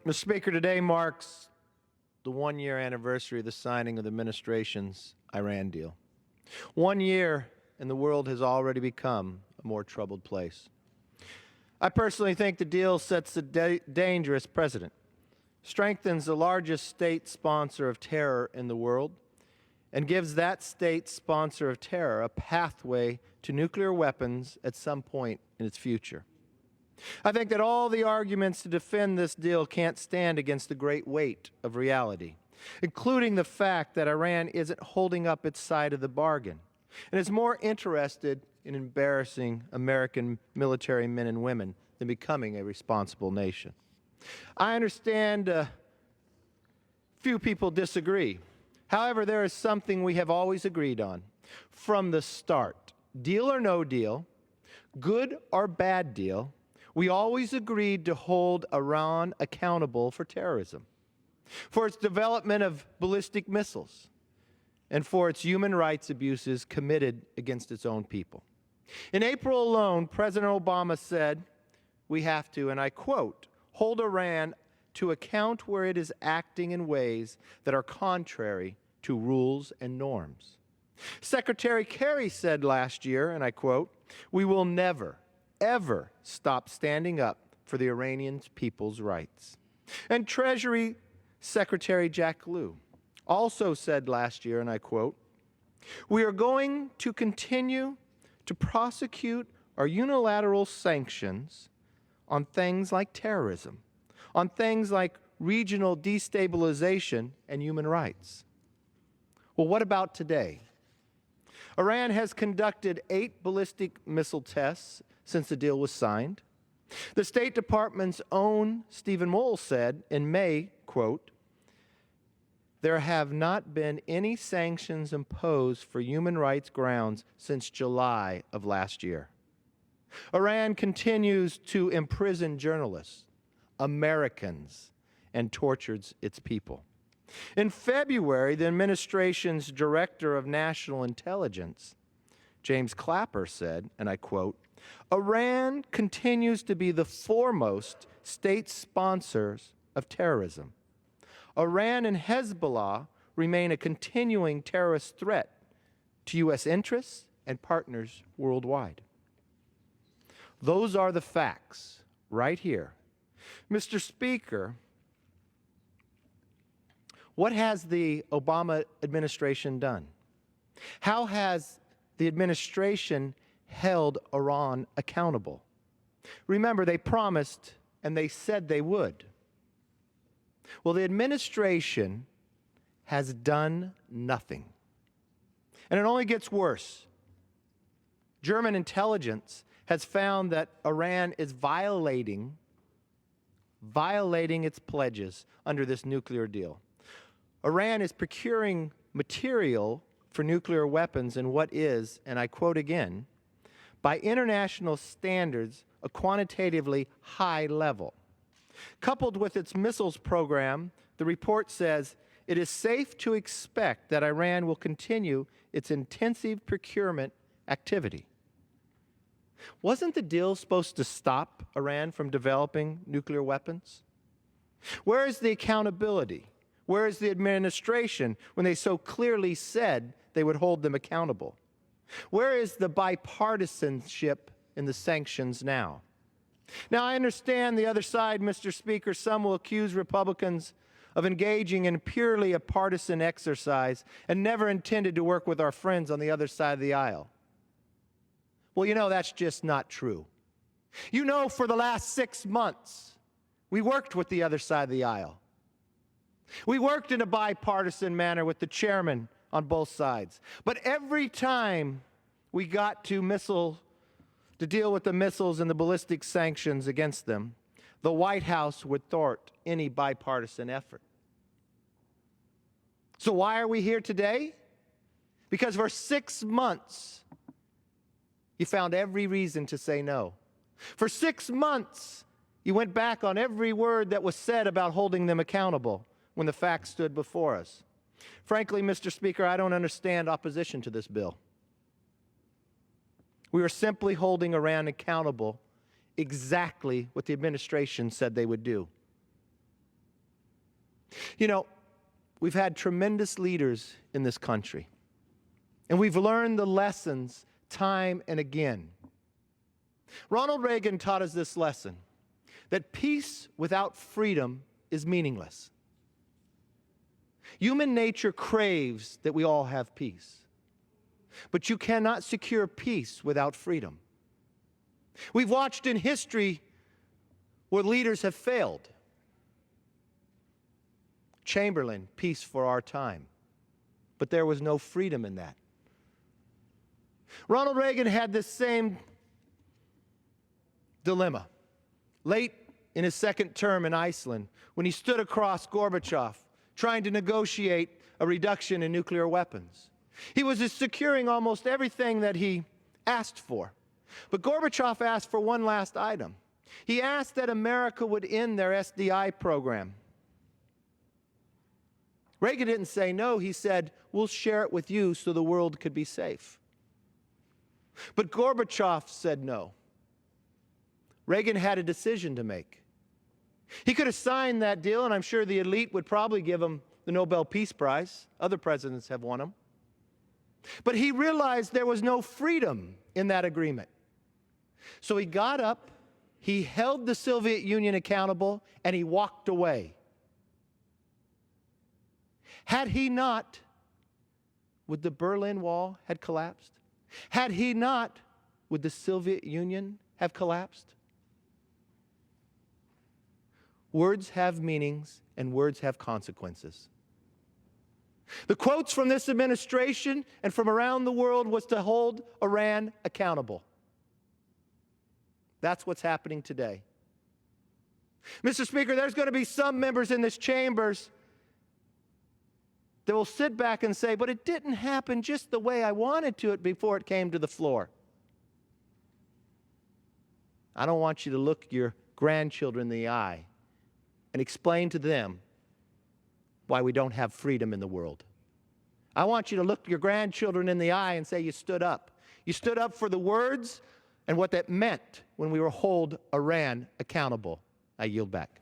Mr. Speaker, today marks the one-year anniversary of the signing of the administration's Iran deal. 1 year, and the world has already become a more troubled place. I personally think the deal sets a dangerous precedent, strengthens the largest state sponsor of terror in the world, and gives that state sponsor of terror a pathway to nuclear weapons at some point in its future. I think that all the arguments to defend this deal can't stand against the great weight of reality, including the fact that Iran isn't holding up its side of the bargain and is more interested in embarrassing American military men and women than becoming a responsible nation. I understand few people disagree. However, there is something we have always agreed on from the start. Deal or no deal, good or bad deal, we always agreed to hold Iran accountable for terrorism, for its development of ballistic missiles, and for its human rights abuses committed against its own people. In April alone, President Obama said, we have to, and I quote, hold Iran to account where it is acting in ways that are contrary to rules and norms. Secretary Kerry said last year, and I quote, we will never, ever stop standing up for the Iranian people's rights. And Treasury Secretary Jack Lew also said last year, and I quote, we are going to continue to prosecute our unilateral sanctions on things like terrorism, on things like regional destabilization and human rights. Well, what about today? Iran has conducted 8 ballistic missile tests since the deal was signed. The State Department's own Stephen Moll said in May, quote, there have not been any sanctions imposed for human rights grounds since July of last year. Iran continues to imprison journalists, Americans, and tortures its people. In February, the administration's Director of National Intelligence, James Clapper, said, and I quote, Iran continues to be the foremost state sponsors of terrorism. Iran and Hezbollah remain a continuing terrorist threat to U.S. interests and partners worldwide. Those are the facts right here. Mr. Speaker, what has the Obama administration done? How has the administration held Iran accountable? Remember, they promised and they said they would. Well, the administration has done nothing. And it only gets worse. German intelligence has found that Iran is violating its pledges under this nuclear deal. Iran is procuring material for nuclear weapons in what is, and I quote again, by international standards, a quantitatively high level. Coupled with its missiles program, the report says it is safe to expect that Iran will continue its intensive procurement activity. Wasn't the deal supposed to stop Iran from developing nuclear weapons? Where is the accountability? Where is the administration when they so clearly said they would hold them accountable? Where is the bipartisanship in the sanctions now? Now, I understand the other side, Mr. Speaker, some will accuse Republicans of engaging in purely a partisan exercise and never intended to work with our friends on the other side of the aisle. Well, you know, that's just not true. You know, for the last 6 months, we worked with the other side of the aisle. We worked in a bipartisan manner with the chairman on both sides. But every time we got to deal with the missiles and the ballistic sanctions against them, the White House would thwart any bipartisan effort. So why are we here today? Because for 6 months, you found every reason to say no. For 6 months, you went back on every word that was said about holding them accountable when the facts stood before us. Frankly, Mr. Speaker, I don't understand opposition to this bill. We are simply holding Iran accountable exactly what the administration said they would do. You know, we've had tremendous leaders in this country, and we've learned the lessons time and again. Ronald Reagan taught us this lesson, that peace without freedom is meaningless. Human nature craves that we all have peace, but you cannot secure peace without freedom. We've watched in history where leaders have failed. Chamberlain, peace for our time, but there was no freedom in that. Ronald Reagan had this same dilemma late in his second term in Iceland when he stood across Gorbachev trying to negotiate a reduction in nuclear weapons. He was securing almost everything that he asked for. But Gorbachev asked for one last item. He asked that America would end their SDI program. Reagan didn't say no. He said, we'll share it with you so the world could be safe. But Gorbachev said no. Reagan had a decision to make. He could have signed that deal, and I'm sure the elite would probably give him the Nobel Peace Prize. Other presidents have won them. But he realized there was no freedom in that agreement. So he got up, he held the Soviet Union accountable, and he walked away. Had he not, would the Berlin Wall have collapsed? Had he not, would the Soviet Union have collapsed? Words have meanings, and words have consequences. The quotes from this administration and from around the world was to hold Iran accountable. That's what's happening today. Mr. Speaker, there's going to be some members in this chamber that will sit back and say, but it didn't happen just the way I wanted to it before it came to the floor. I don't want you to look your grandchildren in the eye and explain to them why we don't have freedom in the world. I want you to look your grandchildren in the eye and say you stood up. You stood up for the words and what that meant when we were hold Iran accountable. I yield back.